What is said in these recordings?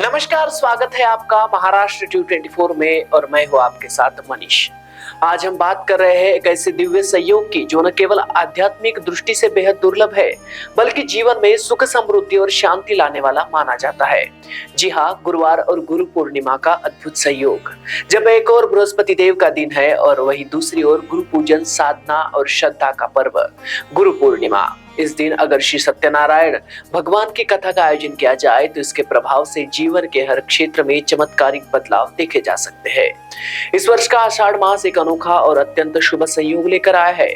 नमस्कार, स्वागत है आपका महाराष्ट्र 224 में और मैं हूं आपके साथ मनीष। आज हम बात कर रहे हैं एक ऐसे दिव्य संयोग की जो न केवल आध्यात्मिक दृष्टि से बेहद दुर्लभ है, बल्कि जीवन में सुख, समृद्धि और शांति लाने वाला माना जाता है। जी हाँ, गुरुवार और गुरु पूर्णिमा का अद्भुत संयोग। जब एक और बृहस्पति देव का दिन है और वही दूसरी ओर गुरु पूजन, साधना और श्रद्धा का पर्व गुरु पूर्णिमा। इस दिन अगर श्री सत्यनारायण भगवान की कथा का आयोजन किया जाए तो इसके प्रभाव से जीवन के हर क्षेत्र में चमत्कारिक बदलाव देखे जा सकते हैं। इस वर्ष का आषाढ़ मास एक अनोखा और अत्यंत शुभ संयोग लेकर आया है।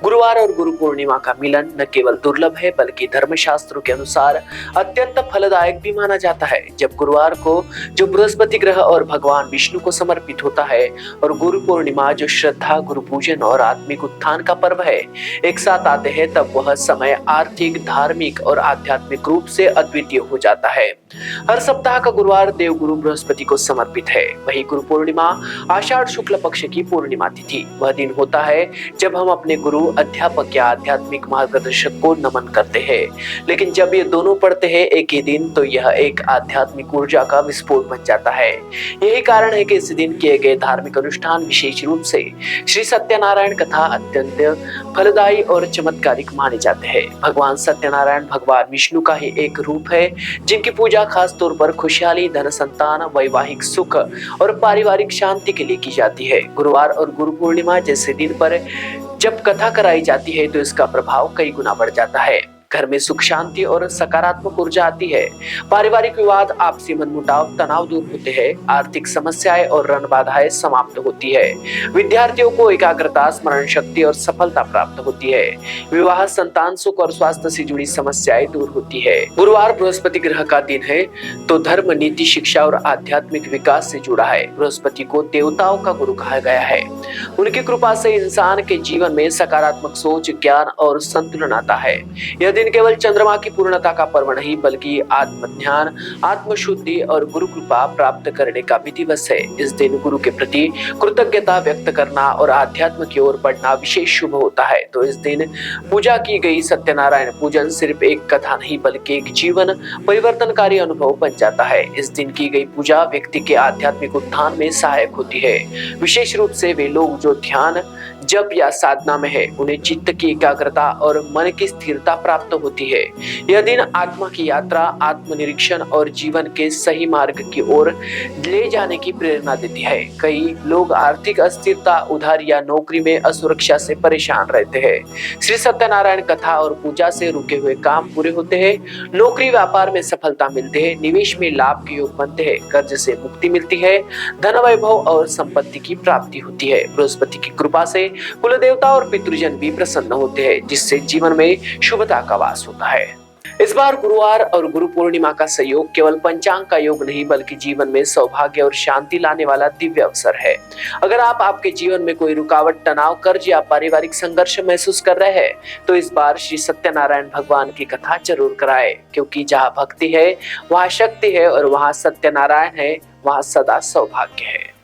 गुरुवार और गुरु पूर्णिमा का मिलन न केवल दुर्लभ है, बल्कि धर्मशास्त्रों के अनुसार अत्यंत फलदायक भी माना जाता है। जब गुरुवार को जो बृहस्पति ग्रह और भगवान विष्णु को समर्पित होता है और गुरु पूर्णिमा जो श्रद्धा, गुरु पूजन और आत्मिक उत्थान का पर्व है, एक साथ आते हैं, तब वह समय आर्थिक, धार्मिक और आध्यात्मिक रूप से अद्वितीय हो जाता है। हर सप्ताह का गुरुवार देव गुरु बृहस्पति को समर्पित है। वही गुरु पूर्णिमा आषाढ़ शुक्ल पक्ष की पूर्णिमा तिथि वह दिन होता है जब हम अपने गुरु, अध्यापक या आध्यात्मिक मार्गदर्शक को नमन करते हैं। लेकिन जब ये दोनों पड़ते हैं एक ही दिन, तो यह एक आध्यात्मिक ऊर्जा का विस्फोट बन जाता है। यही कारण है कि इस दिन किए गए धार्मिक अनुष्ठान विशेष रूप से श्री सत्यनारायण कथा अत्यंत फलदायी और चमत्कारिक माने जाते हैं। भगवान सत्यनारायण भगवान विष्णु का ही एक रूप है जिनकी पूजा खास तौर पर खुशहाली, धन, संतान, वैवाहिक सुख और पारिवारिक शांति के लिए की जाती है। गुरुवार और गुरु पूर्णिमा जैसे दिन पर जब कथा कराई जाती है तो इसका प्रभाव कई गुना बढ़ जाता है। घर में सुख, शांति और सकारात्मक ऊर्जा आती है। पारिवारिक विवाद, आपसी मनमुटाव, तनाव दूर होते हैं। आर्थिक समस्याएं और रण बाधाएं समाप्त होती है। विद्यार्थियों को एकाग्रता, स्मरण शक्ति और सफलता प्राप्त होती है। विवाह, संतान सुख और स्वास्थ्य से जुड़ी समस्याएं दूर होती है। गुरुवार बृहस्पति ग्रह का दिन है तो धर्म, नीति, शिक्षा और आध्यात्मिक विकास से जुड़ा है। बृहस्पति को देवताओं का गुरु कहा गया है। उनकी कृपा से इंसान के जीवन में सकारात्मक सोच, ज्ञान और संतुलन आता है। यह दिन केवल चंद्रमा की पूर्णता का पर्व नहीं, बल्कि आत्मध्यान, आत्मशुद्धि और गुरु कृपा प्राप्त करने का भी दिवस है। इस दिन गुरु के प्रति कृतज्ञता व्यक्त करना और आध्यात्म की ओर बढ़ना विशेष शुभ होता है। तो इस दिन पूजा की गई सत्यनारायण पूजन सिर्फ एक कथा नहीं, बल्कि एक जीवन परिवर्तनकारी अनुभव बन जाता है। इस दिन की गई पूजा व्यक्ति के आध्यात्मिक उत्थान में सहायक होती है। विशेष रूप से वे लोग जो ध्यान, जप या साधना में है, उन्हें चित्त की एकाग्रता और मन की स्थिरता प्राप्त होती है। यह दिन आत्मा की यात्रा, आत्मनिरीक्षण और जीवन के सही मार्ग की ओर ले जाने की प्रेरणा देती है। कई लोग आर्थिक अस्थिरता, उधार या नौकरी में असुरक्षा से परेशान रहते हैं। श्री सत्यनारायण कथा और पूजा से रुके हुए काम पूरे होते हैं। नौकरी, व्यापार में सफलता मिलते हैं। निवेश में लाभ के योग बनते हैं। कर्ज से मुक्ति मिलती है। धन, वैभव और संपत्ति की प्राप्ति होती है। बृहस्पति की कृपा से कुल देवता और पितृजन भी प्रसन्न होते हैं, जिससे जीवन में शुभता का वास होता है। इस बार गुरुवार और गुरु पूर्णिमा का संयोग केवल पंचांग का योग नहीं, बल्कि जीवन में सौभाग्य और शांति लाने वाला दिव्य अवसर है। अगर आप आपके जीवन में कोई रुकावट, तनाव, कर्ज या पारिवारिक संघर्ष महसूस कर रहे हैं, तो इस बार श्री सत्यनारायण भगवान की कथा जरूर कराएं, क्योंकि जहाँ भक्ति है वहाँ शक्ति है और वहाँ सत्यनारायण है वहाँ सदा सौभाग्य है।